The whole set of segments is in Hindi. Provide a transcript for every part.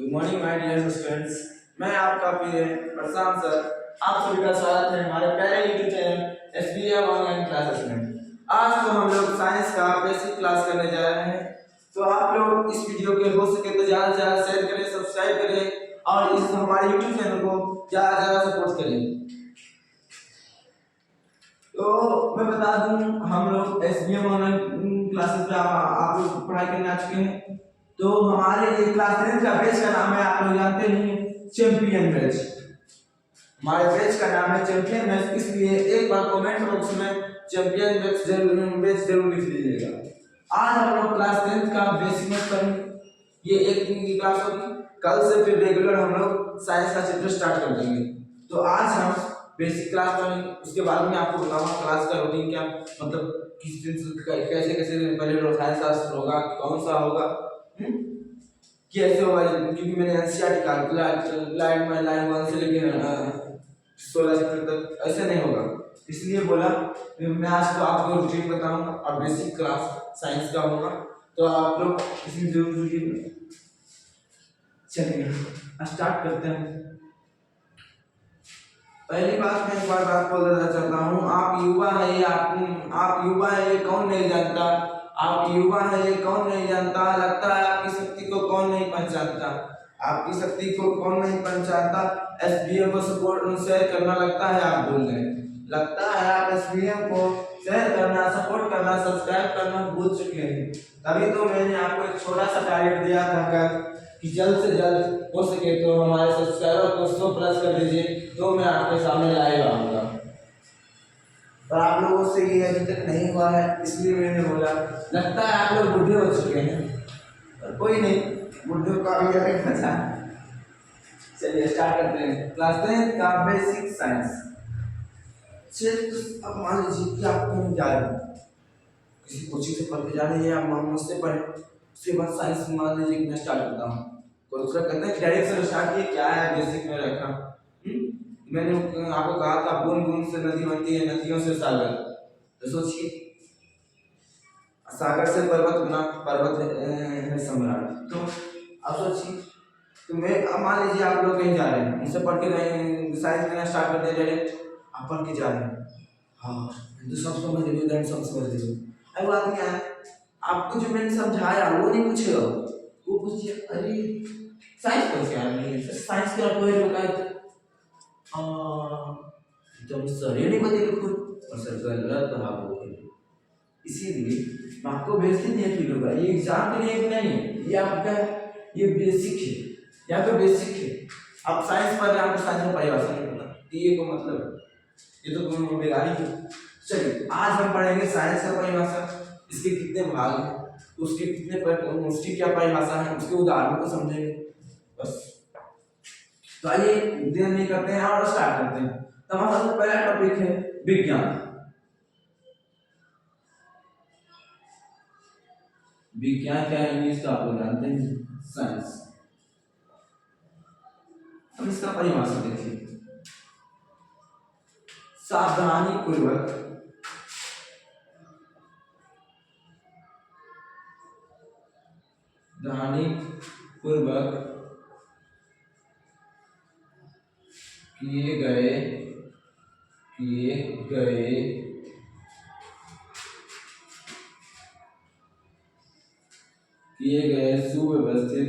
Good morning my dear students. मैं आपका प्रिय प्रशांत सर आप सभी का स्वागत है हमारे प्यारे YouTube channel SBM online classes में। आज तो हम लोग साइंस का बेसिक क्लास करने जा रहे हैं, तो आप लोग इस वीडियो के हो सके तो ज़्यादा से ज़्यादा शेयर करें, सब्सक्राइब करें और इस हमारे यूट्यूब चैनल को ज़्यादा से ज़्यादा सपोर्ट करें। तो मैं बता दूं, हम लोग एसबीएम ऑनलाइन क्लासेस पे आप लोग पढ़ाई करने आ चुके हैं। तो हमारे ये क्लास 10 का बैच का नाम है, आप लोग जानते नहीं, चैंपियन बैच। हमारे बैच का नाम है चैंपियन बैच, इसलिए एक बार कमेंट बॉक्स में चैंपियन बैच जरूर लिख लीजिएगा। आज हम लोग क्लास 10 का बेसिक मैथ पढ़ेंगे। ये एक दिन की क्लास होगी, कल से फिर रेगुलर हम लोग साइंस का चैप्टर स्टार्ट कर देंगे। तो आज हम बेसिक क्लास पढ़ेंगे, उसके बाद में आपको बताऊंगा क्लास का रूटीन क्या, मतलब किस दिन से कैसे कैसे पहले साइंस क्लास होगा, कौन सा होगा, कैसे होगा, क्योंकि मैंने एनसीईआरटी लाइन में लाइन 1 से लेकर 16 चैप्टर तक ऐसे नहीं होगा, इसलिए बोला मैं आज तो आपको रूटीन बताऊंगा और बेसिक क्लास साइंस का होगा, तो आप लोग इसमें जरूर जुड़िए। चलिए स्टार्ट करते हैं। पहली बात मैं एक बार बात बोलना चाहता हूँ, आप युवा है, आप युवा है, कौन नहीं जानता, आप युवा है, कौन नहीं जानता, लगता है आपकी शक्ति को कौन नहीं पहचानता, आपकी शक्ति को कौन नहीं पहचानता, एसबीएम को सपोर्ट शेयर करना लगता है आप भूल गए, लगता है आप एसबीएम को शेयर करना, सपोर्ट करना, सब्सक्राइब करना भूल चुके हैं। तभी तो मैंने आपको एक छोटा सा टारगेट दिया था कि जल्द से जल्द हो सके तो हमारे सब्सक्राइबर को 100 प्लस कर दीजिए, तो मैं आपके सामने लाइव आऊँगा। और आप लोगों से ये अभी तक नहीं हुआ है, इसलिए मैंने बोला लगता है आप लोग बुढ़े हो चुके हैं, और कोई नहीं, बुढ़े का भी अलग मजा। चलिए स्टार्ट करते हैं क्लास 10 का बेसिक साइंस। अब मान लीजिए कि आप कहीं जा रहे हैं, किसी कोचिंग से पढ़ के जा रहे हैं, आप मुझसे पढ़े, उसके बाद साइंस मान लीजिए कि मैं स्टार्ट करता हूँ, तो दूसरा कहते हैं डायरेक्ट से स्टार्ट किए, क्या है बेसिक में रखा। मैंने आपको कहा था बूंद बूंद से नदी बनती है, नदियों से सागर, तो सोचिए सागर से पर्वत बना, पर्वत है सम्राट। तो अब सोचिए, तो मैं अब मान लीजिए आप लोग कहीं जा रहे हैं, मुझसे पढ़ के साइंस लेना स्टार्ट कर दिया, डायरेक्ट आप पढ़ के जा रहे हैं, हाँ तो सब समझ लीजिए, दैट सब समझ लीजिए। अब बात क्या है, आपको जो मैंने समझाया वो नहीं पूछेगा, वो पूछिए अरे साइंस कौन से आ रही है, साइंस का कोई बताए जब सर ये नहीं बताएगा खुद, और सर गलत भाव हो गई, इसीलिए मैं आपको बेसिक नहीं फील होगा, ये एग्जाम के लिए नहीं, ये आपका ये बेसिक है, यहाँ पे बेसिक है। आप साइंस पढ़ रहे हैं, आपको साइंस में परिभाषा नहीं पता, ये को मतलब ये तो बेगारी है। चलिए आज हम पढ़ेंगे साइंस का परिभाषा, इसके कितने भाग हैं, उसके कितने उसकी क्या परिभाषा है, उसके उदाहरण को समझेंगे बस। तो आइए देर नहीं करते हैं और स्टार्ट करते हैं। तो हमारा सबसे पहला टॉपिक है विज्ञान। विज्ञान क्या है इंग्लिश का आप लोग जानते हैं, साइंस। अब इसका परिभाषा देखिए, सावधानी पूर्वक किए गए सुव्यवस्थित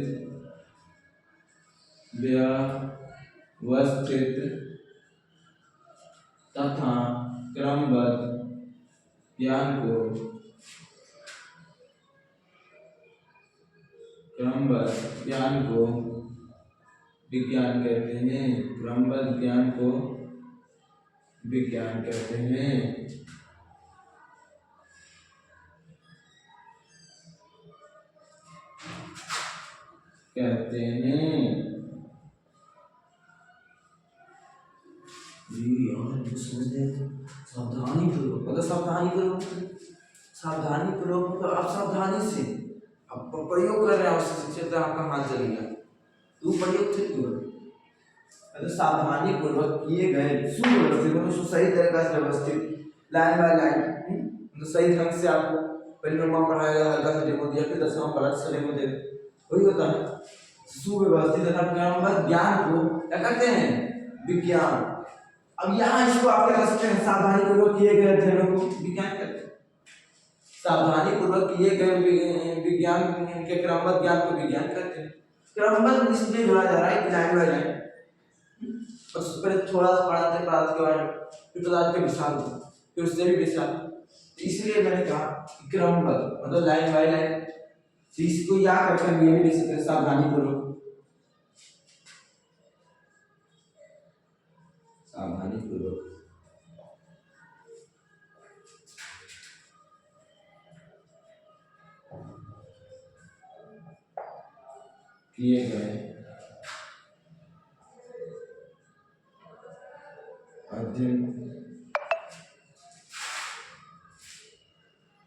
तथा क्रमबद्ध ज्ञान को विज्ञान कहते हैं, क्रमबद्ध ज्ञान को विज्ञान कहते हैं। सावधानी पूर्वक मतलब सावधानी पूर्वक मतलब आप सावधानी से आप प्रयोग कर रहे हैं, उससे क्षेत्र आपका हाथ चल गया, तो प्रयोग से मतलब सावधानी पूर्वक किए गए सुव्यवस्थित, मतलब सही तरीका से व्यवस्थित, लाइन बाय लाइन, मतलब सही ढंग से आपको पहले नंबर पढ़ाया, हल्का सा डेमो दिया, फिर 10वां बड़ा सा डेमो दे, वही होता है सुव्यवस्थित तथा क्रमबद्ध ज्ञान को क्या कहते हैं? विज्ञान। अब यहाँ इसको आप क्या कर सकते हैं? सावधानी पूर्वक किए गए अध्ययनों को विज्ञान कहते हैं। सावधानी पूर्वक किए गए विज्ञान के क्रमबद्ध ज्ञान को विज्ञान कहते हैं। क्रमबद्ध इसलिए जोड़ा जा रहा है कि लाइन बाय लाइन, और उससे पहले थोड़ा सा पढ़ाते हैं पदार्थ के बारे में, फिर पदार्थ के विशाल, फिर उससे भी विशाल, इसलिए मैंने कहा क्रमबद्ध मतलब लाइन बाय लाइन। इसको याद करके हम ये भी लिख सकते हैं सावधानी पूर्वक, सावधानी पूर्वक किए गए अध्ययन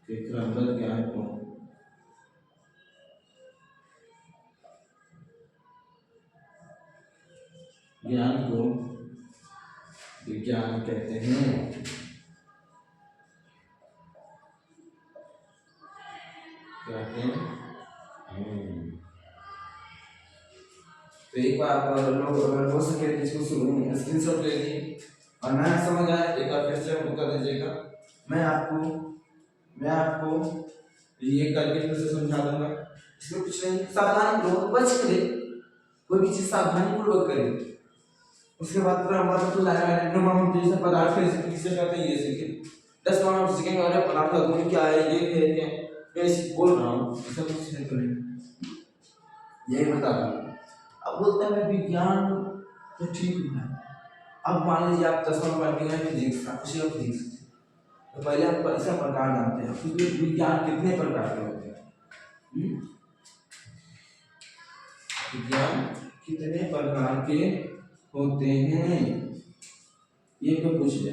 के क्रमबद्ध ज्ञान को विज्ञान कहते हैं। कहते हैं। तो एक बार लोग हो सके इसको स्क्रीनशॉट ले लीजिए और ना समझ आए एक बार फिर से हमको कर दीजिएगा। मैं आपको ये करके फिर से समझा दूंगा। इसमें कुछ नहीं, सावधानी पूर्वक बच के कोई भी चीज सावधानी पूर्वक करें। उसके बाद फिर हमारा तो हम जैसे पदार्थ किसे कहते हैं ये सीखे 10 मिनट सीखेंगे। अरे पदार्थ का गुण क्या है, ये है, मैं बोल रहा हूँ सब कुछ यही बता दूँ। अब बोलते हैं विज्ञान तो ठीक है। अब मान लीजिए आप 10 नंबर पढ़ हैं फिजिक्स, आप कुछ फिजिक्स, तो पहले आप ऐसा प्रकार जानते हैं क्योंकि विज्ञान कितने प्रकार के होते हैं। विज्ञान कितने प्रकार के होते हैं ये तो पूछ ले,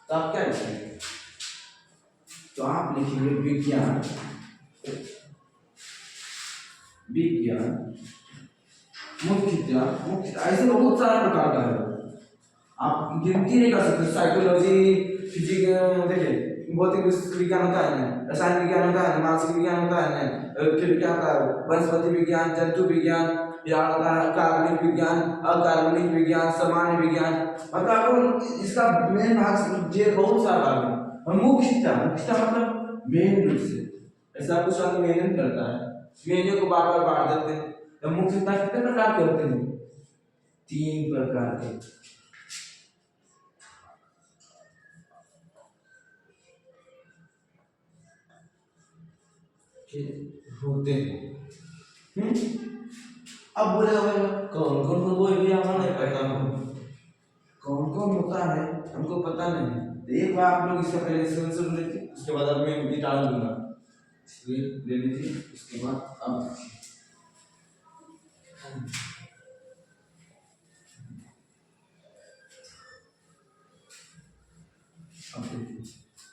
तो आप क्या लिखेंगे? तो आप लिखेंगे विज्ञान मुख्यतः ऐसे बहुत सारा प्रकार का है, आप गिनती नहीं कर सकते। साइकोलॉजी, फिजिक्स, देखिए भौतिक विज्ञान होता है, रसायन विज्ञान होता है, मानसिक विज्ञान होता है, फिर क्या होता है वनस्पति विज्ञान, जंतु विज्ञान, या होता है कार्बनिक विज्ञान, अकार्बनिक विज्ञान, सामान्य विज्ञान। मतलब इसका मेन भाग ये बहुत सारा भाग है। और मुख्यतः मतलब मेन रूप से ऐसा कुछ मेन करता है, मेन्यू को बार बार बांट देते हैं। तो मुख्यतः कितने प्रकार के होते हैं? 3 प्रकार के होते हैं। अब बोले कौन कौन वो भी हमें नहीं पता, कौन कौन होता है हमको पता नहीं। तो एक बार आप लोग इससे पहले सुन लीजिए, उसके बाद अब मैं भी डाल दूंगा, इसलिए ले लीजिए। उसके बाद अब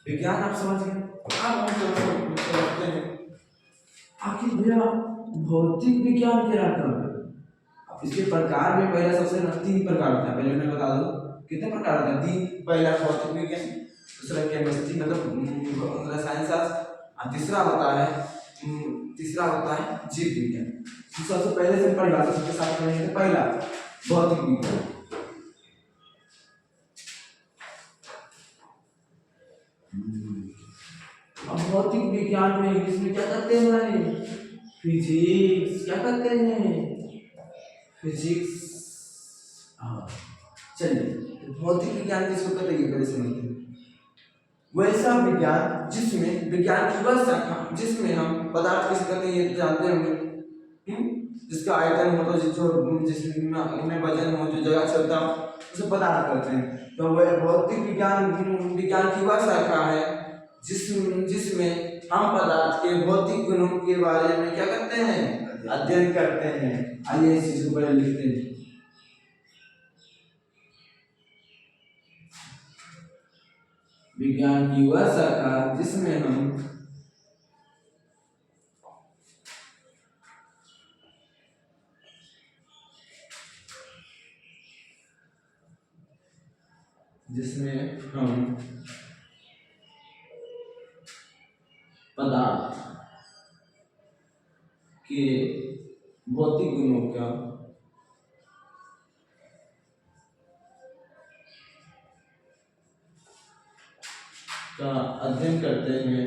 विज्ञान आप समझ गए। अब हम समझते हैं आखिर भैया भौतिक विज्ञान क्या रहता है। अब इसके प्रकार में पहला सबसे 3 प्रकार होता है। पहले मैं बता दूं कितने प्रकार होते हैं। 3, पहला भौतिक विज्ञान, दूसरा केमिस्ट्री मतलब रसायन शास्त्र, तीसरा होता है जीव विज्ञान। सबसे पहले से परिभाषा सबके साथ पढ़ेंगे। पहला भौतिक विज्ञान। अब भौतिक विज्ञान में इंग्लिश में क्या कहते हैं? फिजिक्स। क्या कहते हैं? फिजिक्स। चलिए भौतिक विज्ञान किसको कहते हैं पहले समझते हैं। वैसा विज्ञान जिसमें विज्ञान की वह शाखा जिसमें हम पदार्थ किसे कहते हैं ये जानते होंगे, जिसका आयतन हो तो जिसमें वजन हो, जो जगह चलता हो, उसे पदार्थ कहते हैं। तो वह भौतिक विज्ञान की वह शाखा है जिसमें हम पदार्थ के भौतिक गुणों के बारे में क्या करते हैं? अध्ययन करते हैं। आइए इस चीज को पहले लिखते हैं। विज्ञान की वह शाखा जिसमें हम पदार्थ के भौतिक गुणों का अध्ययन करते हैं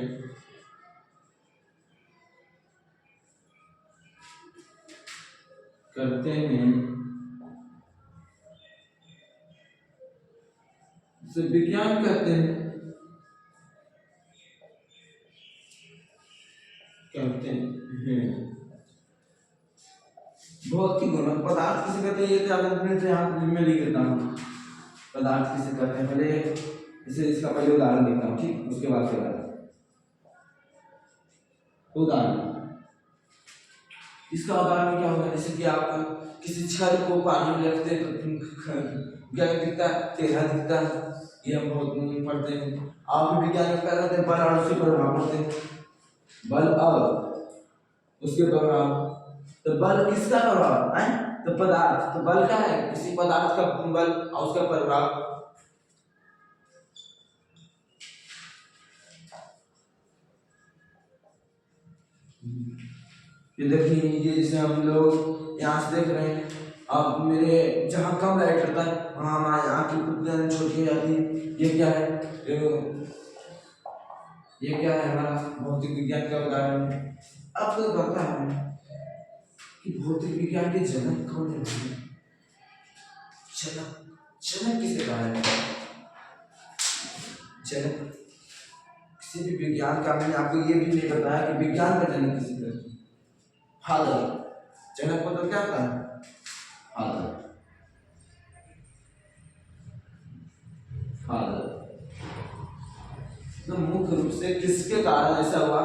इसे विज्ञान कहते हैं। भौतिक गुण पदार्थ किसे कहते हैं, ये क्या यहाँ में लिख देता हूँ। पदार्थ किसे कहते हैं, पहले इसे इसका पहले उदाहरण देता हूँ, ठीक, उसके बाद के बाद उदाहरण। इसका उदाहरण क्या होगा, जैसे कि आप किसी छड़ को पानी में रखते क्या दिखता है, टेढ़ा दिखता है, ये हम बहुत पढ़ते हैं। आप विज्ञान में क्या करते हैं, बल और उसके प्रभाव पढ़ते हैं, बल और उसके प्रभाव। तो बल किसका प्रभाव है, तो पदार्थ, तो बल क्या है, किसी पदार्थ का बल और उसका प्रभाव। ये देखिए, ये जैसे हम लोग यहाँ से देख रहे हैं, अब मेरे जहाँ कम लाइट रहता है वहाँ हमारे आँख की पुतलियाँ छोटी हो जाती है। ये क्या है, ये क्या है, हमारा भौतिक विज्ञान का उदाहरण। आपको पता है कि भौतिक विज्ञान के जनक कौन है? जनक किसे कहा है? जनक किसी भी विज्ञान का, मैंने आपको ये भी नहीं बताया कि विज्ञान का जनक किसे कहते हैं। फादर, जनक को तो क्या होता है, फादर। फादर तो मुख्य रूप से किसके कारण ऐसा हुआ,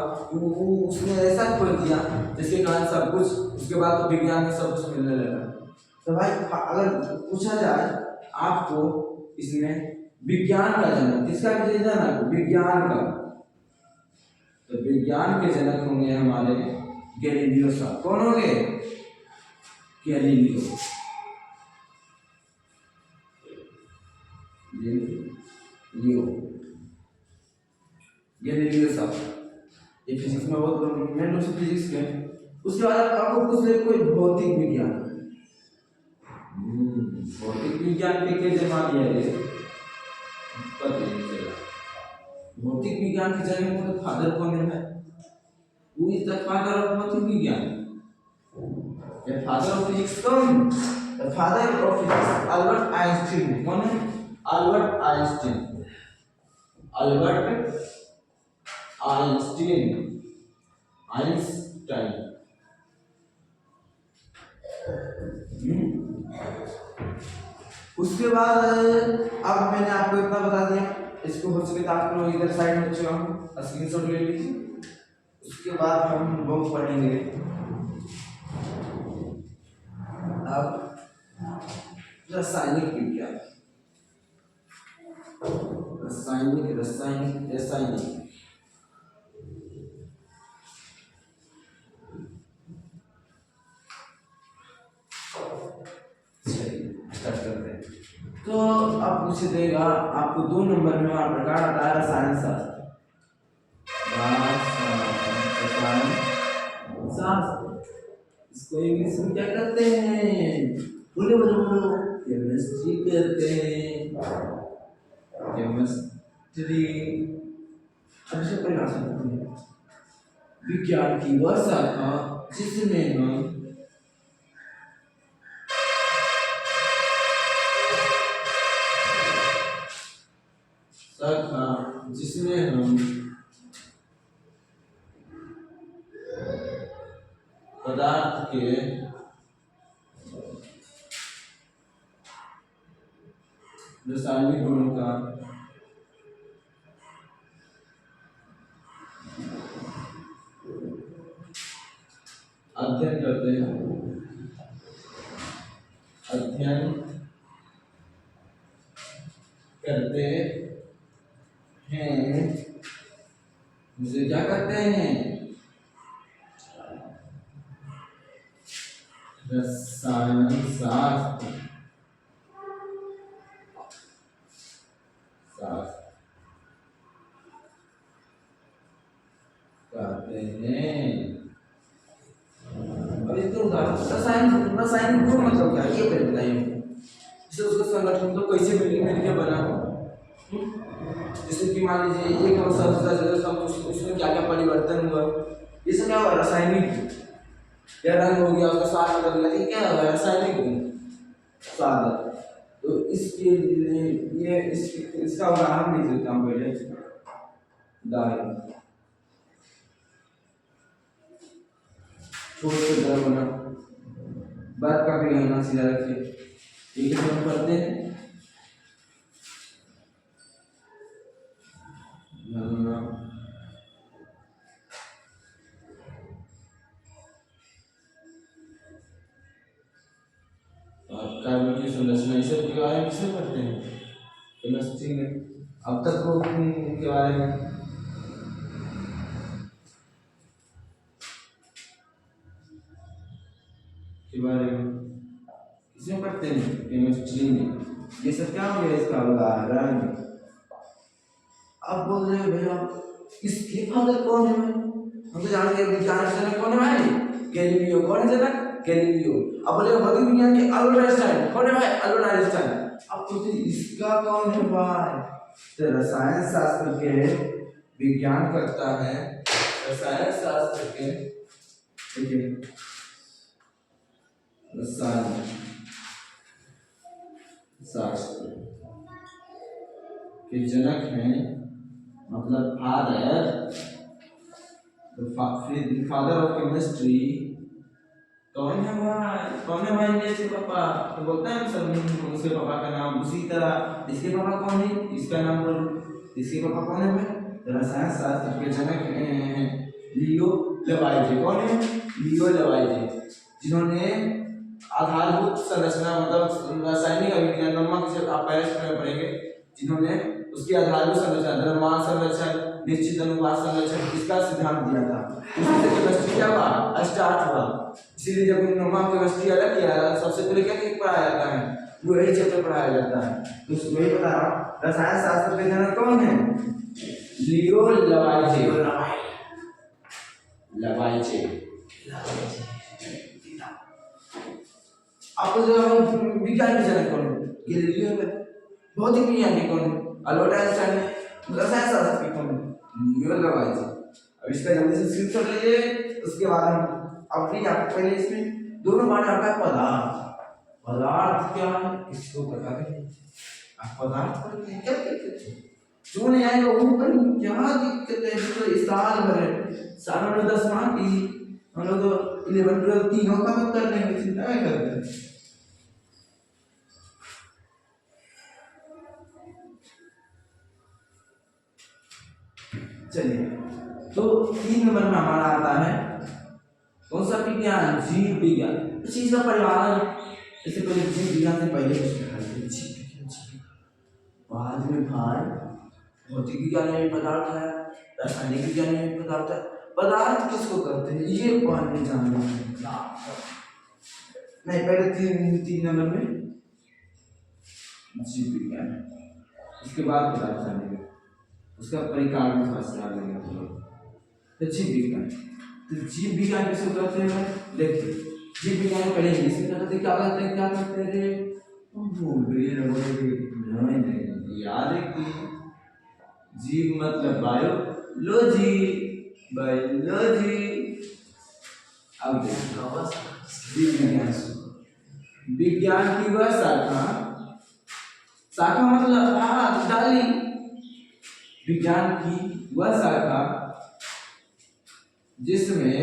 उसने ऐसा खोल दिया जिसके कारण सब कुछ, उसके बाद तो विज्ञान में सब कुछ मिलने लगा। तो भाई अगर पूछा जाए आपको इसमें विज्ञान का जनक किसका, जनक विज्ञान का, तो विज्ञान के जनक होंगे हमारे गैलीलियो साहब। कौन होंगे, गैलीलियो। गैलीलियो साहब, ये फिजिक्स में बहुत मेन रूप से फिजिक्स के। उसके बाद आपको पूछ ले कोई भौतिक विज्ञान, भौतिक विज्ञान के जमा दिया है, पता नहीं चला। भौतिक विज्ञान के जन्म में फादर कौन है, who is the father of भौतिक विज्ञान? The father of physics कौन? The father of physics Albert Einstein. कौन है, Albert Einstein. Albert Einstein, Einstein. उसके बाद अब मैंने आपको इतना बता दिया, इसको हो सके तो आप लोग इधर साइड में चुका हूँ, स्क्रीनशॉट ले लीजिए। उसके बाद हम बहुत पढ़ेंगे अब रासायनिक विज्ञान। रासायनिक रासायनिक रासायनिक स्टार्ट करते हैं। तो अब पूछ देगा आपको 2 नंबर में वहां प्रकार आता है रसायन शास्त्र। इसको इंग्लिश में क्या करते हैं, बोलो बोलो बोलो, केमिस्ट्री कहते हैं, केमिस्ट्री। अब से परिभाषा करते हैं, विज्ञान की वह शाखा जिसमें हम पदार्थ के रासायनिक गुणों का अध्ययन करते हैं, अध्ययन करते हैं, जिसे क्या करते हैं, रसायन शास्त्र कहते हैं। अब इसको उदाहरण रासायनिक गुण मतलब क्या है ये पहले बताइए। जैसे उसका संगठन तो कैसे मिलके बना हो, जैसे कि मान लीजिए एक और शब्द उसमें क्या क्या परिवर्तन हुआ, ये सब क्या हुआ रासायनिक। या रंग हो गया, उसका स्वाद बदल गया, ये क्या हुआ रासायनिक गुण स्वाद। तो इसके लिए ये इसका उदाहरण दे देता हूँ पहले। उदाहरण छोटे तरह बना बात का भी गहना सीधा रखिए। एक हम करते हैं कार्बन की संरचना, इस सब के बारे में किसे पढ़ते हैं केमिस्ट्री में। अब तक को के बारे में किसे पढ़ते हैं केमिस्ट्री में। ये सब क्या हो गया इसका उदाहरण। अब बोल रहे भैया इसके फादर कौन है, हम तो जानते हैं विज्ञान के जनक कौन है भाई, गैलीलियो। कौन है जनक? गैलीलियो। अब बोले भौतिक विज्ञान के अल्बर्ट आइंस्टाइन। कौन है भाई? Albert Einstein. अब पूछते इसका कौन है भाई, तो रसायन शास्त्र के विज्ञान करता है, रसायन शास्त्र के रसायन शास्त्र के जनक हैं, मतलब फादर ऑफ केमिस्ट्री। कौन है भाई? कौन है भाई इंडिया के पापा? तो बोलता है सब उसके पापा का नाम। उसी तरह इसके पापा कौन है, इसका नाम बोलो। इसके पापा कौन है भाई? रसायन शास्त्र के जनक हैं लियो लवाइजे। कौन है? लियो लवाइजे, जिन्होंने आधारभूत संरचना मतलब रासायनिक अभिक्रिया नमक से आप पहले पढ़ेंगे, जिन्होंने उसकी आधारभूत संरचना द्रव्यमान संरक्षण निश्चित अनुपात संरक्षण इसका सिद्धांत दिया था। उससे केमिस्ट्री क्या हुआ स्टार्ट हुआ। इसीलिए जब नमक केमिस्ट्री अलग किया सबसे पहले क्या पढ़ाया जाता है, वो यही चैप्टर पढ़ाया जाता है। तो वही बता रहा रसायन शास्त्र के जनक कौन है? लियो लवाइजे। आपको जो विज्ञान के जनक कौन है? गैलीलियो है। भौतिक विज्ञान के कौन है? अल्बर्ट आइंस्टाइन है। रसायन शास्त्र के कौन है? लियो लवाइजे। अब इसका जल्दी से स्क्रिप्ट कर लीजिए, उसके बाद हम अब प्लीज आप पहले इसमें दोनों माने आता है पदार्थ। पदार्थ क्या है इसको बता दें आप। पदार्थ पर क्या कहते हैं जो नहीं आएगा वो पर क्या दिक्कत है। तो इस साल भर साल में 10 मार्क की हम लोग तो 11 12 तीनों का कर लेंगे, चिंता नहीं करते। चलिए तो 3 नंबर में हमारा आता है कौन सा विज्ञान? जीव विज्ञान। इस चीज का परिवार इससे पहले जीव विज्ञान से पहले बाद में भाई भौतिक विज्ञान में पदार्थ है, रासायनिक विज्ञान में पदार्थ है। पदार्थ किसको कहते हैं ये पढ़ने जानना है। नहीं पहले 3 नंबर में जीव विज्ञान, उसके बाद पदार्थ जानेंगे, उसका परिकार में थोड़ा सा लेंगे। तो जीव विज्ञान, तो जीव विज्ञान किसको कहते हैं? देखिए जीव विज्ञान पहले इंग्लिश में कहते क्या करते थे नहीं याद है कि जीव मतलब बायोलॉजी। अब देखो जीव विज्ञान विज्ञान की वह शाखा मतलब डाली। विज्ञान की वह शाखा जिसमें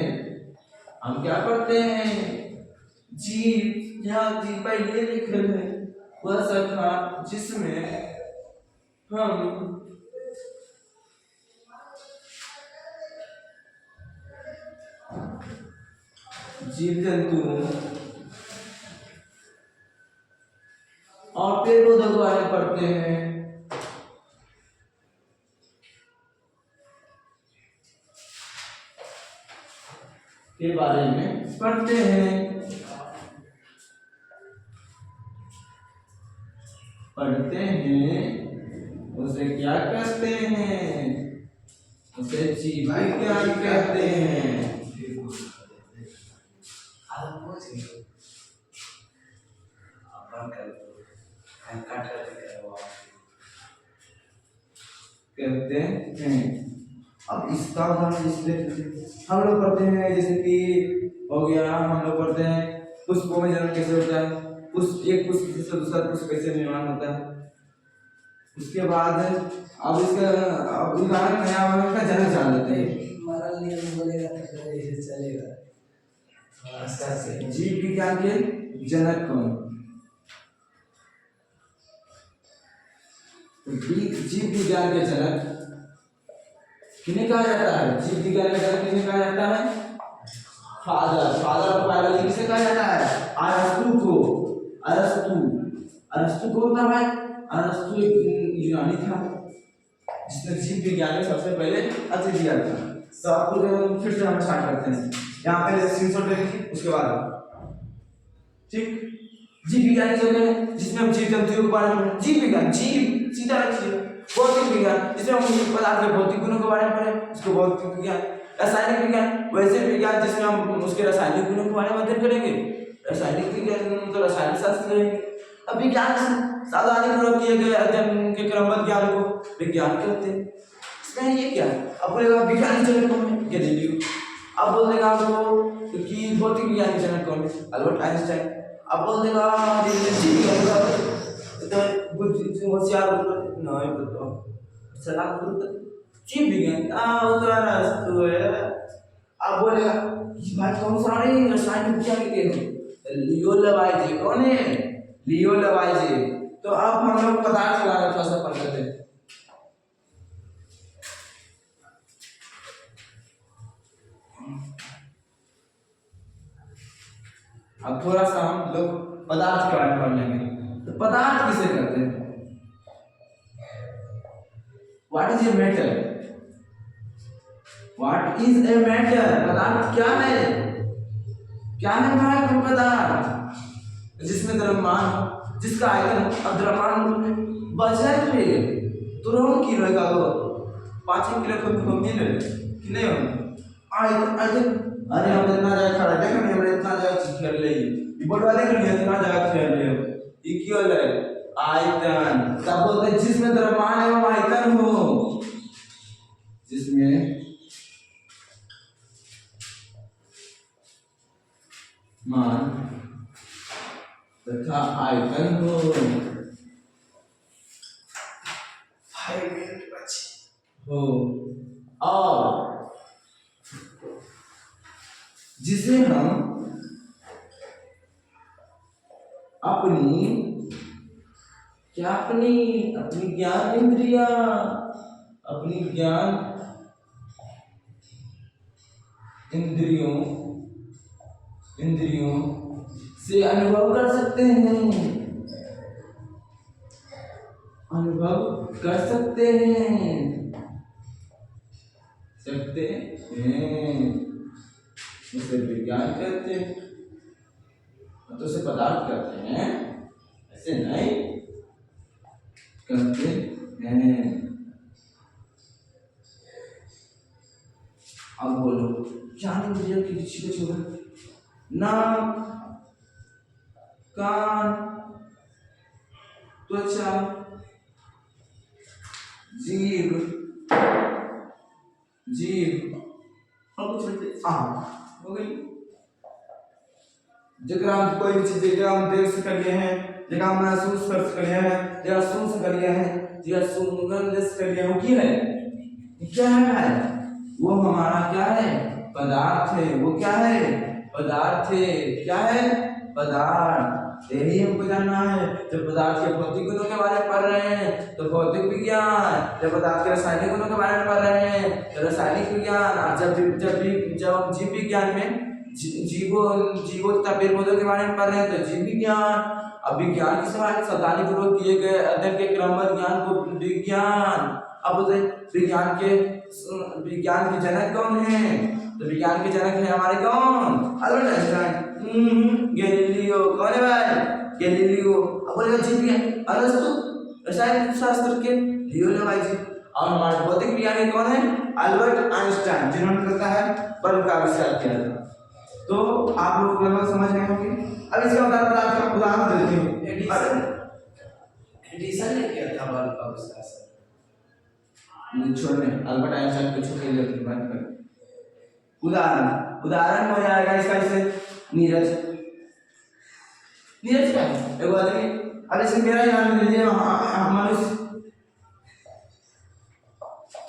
हम क्या पढ़ते हैं जीव, यहाँ जीव पहले लिखल है। वह शाखा जिसमें हम जीव जंतु और पेड़ पौधों के बारे में पढ़ते हैं। के बारे में पढ़ते हैं उसे क्या कहते हैं? उसे जीव विज्ञान कहते हैं। बंद कर दो, काट कर करो आप। कहते हैं। अब इसका उदाहरण जैसे हम लोग पढ़ते हैं, जैसे कि हो गया, हम लोग पढ़ते हैं पुष्पों में जन्म कैसे होता है, पुष्प एक पुष्प से दूसरा पुष्प कैसे निर्माण होता है। उसके बाद अब इसका अब उदाहरण नया वाला का जन्म जान लेते हैं। मरल नियम बोलेगा तो ऐसे चलेगा। जीव विज्ञान के जनक कौन? जीव विज्ञान के जनक किन्हें कहा जाता है? जीव विज्ञान का जनक किसे कहा जाता है? फादर ऑफ बायोलॉजी किसे कहा जाता है? अरस्तु को। अरस्तु को होता है। अरस्तु एक यूनानी था जिसने जीव विज्ञान में सबसे पहले अध्ययन दिया था। तो आपको फिर से हम स्टार्ट करते हैं। यहाँ पे स्क्रीनशॉट लेंगे, उसके बाद ठीक। जीव विज्ञान जो है जिसमें हम जीव जंतुओं के बारे में, जीव विज्ञान, जीव सीधा रखिए। भौतिक विज्ञान जिसमें हम पदार्थ के भौतिक गुणों के बारे में पढ़ें, उसको भौतिक विज्ञान। रासायनिक विज्ञान वैसे विज्ञान जिसमें हम उसके रासायनिक गुणों के बारे में अध्ययन करेंगे। रासायनिक विज्ञान तो रसायन शास्त्र करेंगे। अब विज्ञान साधारणीकृत किए गए अध्ययन के क्रमबद्ध ज्ञान को विज्ञान कहते हैं। इसमें ये क्या है? अब बोलेगा विज्ञान के जनक कौन है? गैलीलियो। अब बोल देगा आपको कि भौतिक विज्ञान के जनक कौन है? Albert Einstein. अब बोल देगा जीव विज्ञान का तो होशियार नहीं पता सलाह जीव विज्ञान अरस्तु है। अब बोलेगा इस बात कौन सा नहीं रासायनिक विज्ञान के लियो लवाइजे कौन है? लियो लवाइजे। तो अब हम लोग पदार्थ के बारे में थोड़ा सा पढ़ लेते हैं। अब थोड़ा सा हम लोग पदार्थ के बारे में पढ़ लेंगे। तो पदार्थ किसे कहते हैं? What is a metal? What is a metal? पदार्थ क्या है? क्या है भाई कोई पदार्थ जिसमें द्रव्यमान हो, जिसका आयतन अब द्रव्यमान बजट है तुरंत किलो का हो 5 किलो को मिले कि नहीं हो आयतन। अरे हम इतना जगह खड़ा देखो नहीं, हमने इतना जगह खेल ले बोर्ड वाले के लिए इतना जगह खेल ले ये क्यों है? आयतन। तब बोलते हैं जिसमें द्रव्यमान है वो आयतन हो, जिसमें मान तथा आयतन हो। हो और जिसे हम अपनी क्या अपनी ज्ञान इंद्रिया, अपनी ज्ञान इंद्रियों से अनुभव कर सकते हैं, उसे विज्ञान कहते हैं। तो उसे पदार्थ कहते हैं, ऐसे नहीं कहते हैं। अब बोलो ज्ञान इंद्रियों की दृष्टि को नाक, कान, त्वचा, जीभ और कुछ हो गई। जगह हम कोई भी चीज जगह हम देख से कर लिए हैं, जगह हम महसूस कर सकते हैं, जगह सुन से कर लिए हैं, जगह सुगंध से कर लिए हैं। वो क्या है? क्या है? वो हमारा क्या है? पदार्थ है। वो क्या है? पदार्थ है। क्या है? पदार्थ। यही हमको जानना है। जब पदार्थ के भौतिक गुणों के बारे में पढ़ रहे हैं तो भौतिक विज्ञान, जब पदार्थ के रासायनिक गुणों के बारे में पढ़ रहे हैं तो रासायनिक विज्ञान, और जब हम जीव विज्ञान में जीवों तथा पेड़ पौधों के बारे में पढ़ रहे हैं तो जीव विज्ञान। अब विज्ञान के सवाल सावधानीपूर्वक किए गए अध्ययन के क्रमबद्ध ज्ञान को विज्ञान। अब विज्ञान के जनक कौन है? तो विज्ञान के जनक है हमारे कौन? Albert Einstein. गैलीलियो कौन है भाई? गैलीलियो। अब बोलेगा जीव विज्ञान अरस्तु, रसायन शास्त्र के लियो लवाइजे। और हमारे भौतिक विज्ञानी कौन है? अल्बर्ट आइंस्टाइन, जिन्होंने करता है बल्ब का आविष्कार किया था। तो आप लोग लगभग समझ गए होंगे। अब इसका उदाहरण देते हैं। एडिशन ने किया था बल्ब का आविष्कार सर। छोड़ने अल्बर्ट आइंस्टाइन को छोड़ के बात कर। उदाहरण हो जाएगा इसका, इसे नीरज का है एगो आदमी। अब इसे मेरा ही नाम लीजिए, मनुष्य,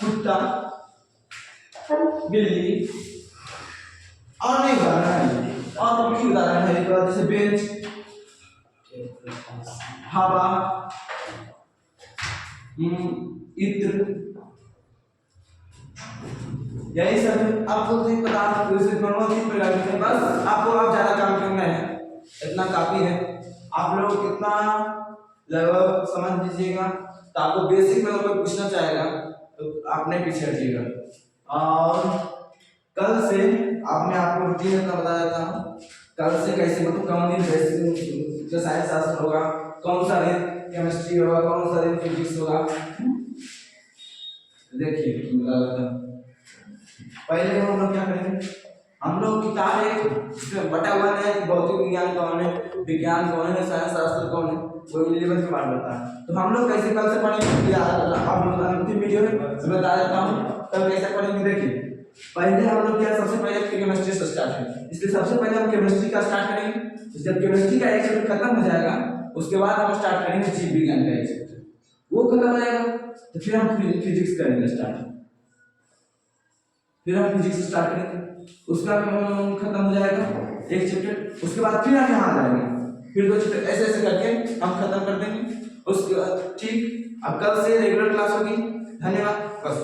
कुत्ता, बिल्ली, और नहीं उदाहरण है, और भी उदाहरण है जैसे बेंच, हवा, इत्र, यही सब आपको पदार्थ प्रकार के। बस आपको आप ज्यादा काम करना है, इतना काफी है। आप लोग कितना लगभग समझ लीजिएगा, तो आपको बेसिक में कोई पूछना चाहेगा तो आप नहीं पीछे हटिएगा। और कल से मैं आपको रूटीन इतना बता देता हूँ, कल से कैसे मतलब कौन दिन बेसिक जो साइंस शास्त्र होगा, कौन सा दिन केमिस्ट्री होगा, कौन सा दिन फिजिक्स होगा। देखिए पहले हम लोग क्या करेंगे, हम लोग किताब एक बटा हुआ है कि भौतिक विज्ञान कौन है, विज्ञान कौन है, साइंस शास्त्र कौन है, वो लेवल के बात होता है। तो हम लोग कैसे कल से पढ़ेंगे, अब अंतिम वीडियो में बता देता हूँ कल कैसे पढ़ेंगे। देखिए पहले हम लोग क्या, सबसे पहले केमिस्ट्री से स्टार्ट है, इसलिए सबसे पहले हम केमिस्ट्री का स्टार्ट करेंगे। जब केमिस्ट्री का एक चैप्टर खत्म हो जाएगा उसके बाद हम स्टार्ट करेंगे जीव विज्ञान का एक चैप्टर, वो खत्म हो जाएगा तो फिर हम फिजिक्स करेंगे स्टार्ट, फिर हम फिजिक्स स्टार्ट करेंगे, उसका खत्म हो जाएगा एक चैप्टर, उसके बाद फिर हम यहाँ जाएंगे, फिर 2 चैप्टर ऐसे ऐसे करके हम खत्म कर देंगे। उसके बाद ठीक, अब कल से रेगुलर क्लास होगी। धन्यवाद। बस।